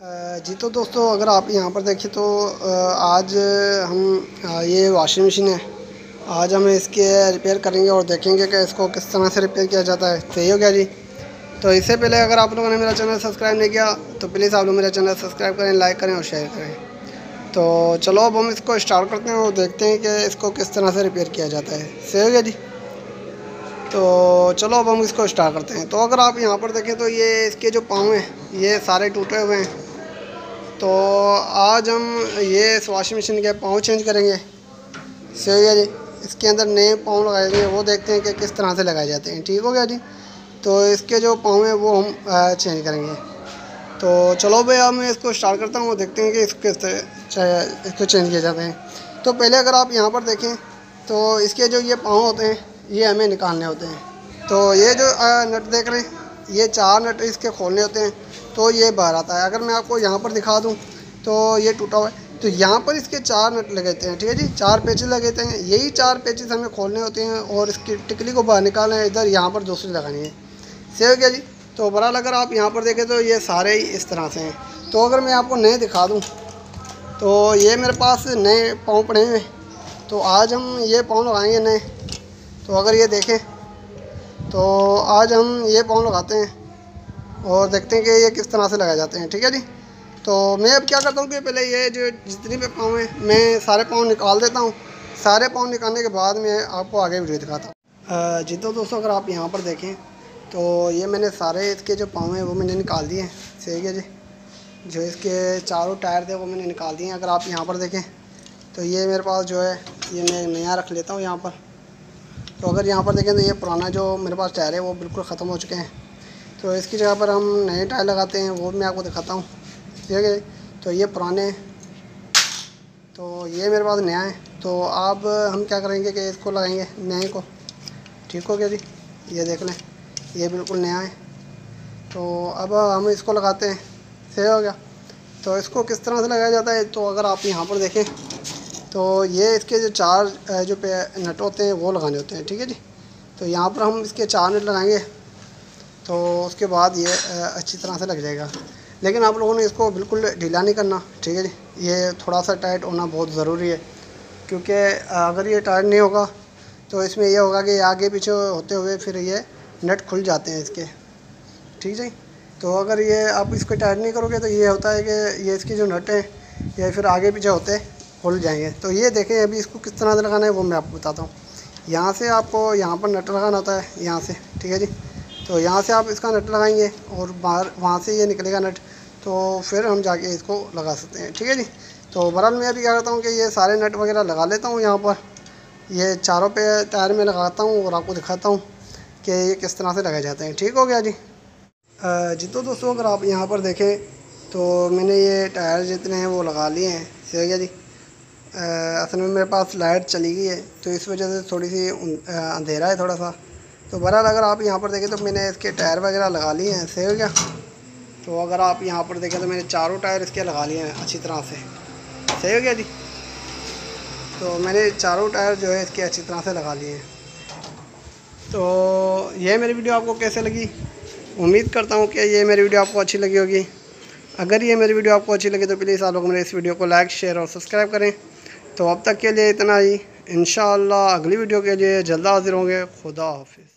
जी तो दोस्तों, अगर आप यहाँ पर देखें तो आज हम ये वॉशिंग मशीन है। आज हम इसके रिपेयर करेंगे और देखेंगे कि इसको किस तरह से रिपेयर किया जाता है। सही हो गया जी। तो इससे पहले अगर आप लोगों ने मेरा चैनल सब्सक्राइब नहीं किया तो प्लीज़ आप लोग मेरा चैनल सब्सक्राइब करें, लाइक करें और शेयर करें। तो चलो अब हम इसको स्टार्ट करते हैं और देखते हैं कि इसको किस तरह से रिपेयर किया जाता है। सही हो गया जी। तो चलो अब हम इसको स्टार्ट करते हैं। तो अगर आप यहाँ पर देखें तो ये इसके जो पाँव हैं ये सारे टूटे हुए हैं। तो आज हम ये इस वॉशिंग मशीन के पाँव चेंज करेंगे। सही हो गया जी। इसके अंदर नए पाँव लगाएंगे, वो देखते हैं कि किस तरह से लगाए जाते हैं। ठीक हो गया जी। तो इसके जो पाँव हैं वो हम चेंज करेंगे। तो चलो भाई अब मैं इसको स्टार्ट करता हूँ, देखते हैं कि इसको चेंज किया जाते हैं। तो पहले अगर आप यहाँ पर देखें तो इसके जो ये पाँव होते हैं ये हमें निकालने होते हैं। तो ये जो नट देख रहे हैं ये 4 नट इसके खोलने होते हैं तो ये बाहर आता है। अगर मैं आपको यहाँ पर दिखा दूँ तो ये टूटा हुआ है। तो यहाँ पर इसके 4 नट लगाते हैं। ठीक है जी, 4 पेचेस लगाते हैं। यही 4 पेचेस हमें खोलने होते हैं और इसकी टिकली को बाहर निकालना है। इधर यहाँ पर दूसरी लगानी है। सही हो गया जी। तो बहरहाल अगर आप यहाँ पर देखें तो ये सारे ही इस तरह से हैं। तो अगर मैं आपको नए दिखा दूँ तो ये मेरे पास नए पाँव पड़े हुए हैं। तो आज हम ये पाँव लगाएंगे नए। तो अगर ये देखें तो आज हम ये पाँव लगाते हैं और देखते हैं कि ये किस तरह से लगाए जाते हैं। ठीक है जी। तो मैं अब क्या करता हूँ कि पहले ये जो जितनी भी पाँव हैं मैं सारे पाँव निकाल देता हूँ। सारे पाँव निकालने के बाद मैं आपको आगे वीडियो दिखाता हूँ। जी तो दोस्तों, अगर आप यहाँ पर देखें तो ये मैंने सारे इसके जो पाँव हैं वो मैंने निकाल दिए हैं। सही है जी। जो इसके चारों टायर थे वो मैंने निकाल दिए हैं। अगर आप यहाँ पर देखें तो ये मेरे पास जो है ये मैं नया रख लेता हूँ यहाँ पर। तो अगर यहाँ पर देखें तो ये पुराना जो मेरे पास टायर है वो बिल्कुल ख़त्म हो चुके हैं। तो इसकी जगह पर हम नए टायर लगाते हैं, वो मैं आपको दिखाता हूँ। ठीक है। तो ये पुराने, तो ये मेरे पास नया है। तो अब हम क्या करेंगे कि इसको लगाएंगे नए को। ठीक हो गया जी। ये देख लें ये बिल्कुल नया है। तो अब हम इसको लगाते हैं। सही हो गया। तो इसको किस तरह से लगाया जाता है तो अगर आप यहाँ पर देखें तो ये इसके जो 4 जो नट होते हैं वो लगाने होते हैं। ठीक है जी। तो यहाँ पर हम इसके 4 नट लगाएंगे तो उसके बाद ये अच्छी तरह से लग जाएगा। लेकिन आप लोगों ने इसको बिल्कुल ढीला नहीं करना। ठीक है जी। ये थोड़ा सा टाइट होना बहुत ज़रूरी है, क्योंकि अगर ये टाइट नहीं होगा तो इसमें ये होगा कि आगे पीछे होते हुए फिर ये नट खुल जाते हैं इसके। ठीक है जी। तो अगर ये आप इसको टाइट नहीं करोगे तो ये होता है कि ये इसकी जो नट है ये फिर आगे पीछे होते खुल जाएंगे। तो ये देखें अभी इसको किस तरह से लगाना है वो मैं आपको बताता हूँ। यहाँ से आपको यहाँ पर नट लगाना होता है, यहाँ से। ठीक है जी। तो यहाँ से आप इसका नट लगाएंगे और बाहर वहाँ से ये निकलेगा नट, तो फिर हम जाके इसको लगा सकते हैं। ठीक है जी। तो बहरहाल मैं अभी क्या करता हूँ कि ये सारे नट वगैरह लगा लेता हूँ। यहाँ पर ये चारों पे टायर में लगाता हूँ और आपको दिखाता हूँ कि ये किस तरह से लगाए जाते हैं। ठीक हो गया जी। जी तो दोस्तों, अगर आप यहाँ पर देखें तो मैंने ये टायर जितने हैं वो लगा लिए हैं। सही हो गया जी। असल में मेरे पास लाइट चली गई है तो इस वजह से थोड़ी सी अंधेरा है थोड़ा सा। तो बहरहाल अगर आप यहाँ पर देखें तो मैंने इसके टायर वगैरह लगा लिए हैं। सही हो गया। तो अगर आप यहाँ पर देखें तो मैंने चारों टायर इसके लगा लिए हैं अच्छी तरह से। सही हो गया जी। तो मैंने चारों टायर जो है इसके अच्छी तरह से लगा लिए हैं। तो ये मेरी वीडियो आपको कैसे लगी, उम्मीद करता हूँ कि ये मेरी वीडियो आपको अच्छी लगी होगी। अगर ये मेरी वीडियो आपको अच्छी लगी तो प्लीज़ आप लोग मेरे इस वीडियो को लाइक, शेयर और सब्सक्राइब करें। तो अब तक के लिए इतना ही। इंशाअल्लाह अगली वीडियो के लिए जल्द हाजिर होंगे। खुदा हाफिज़।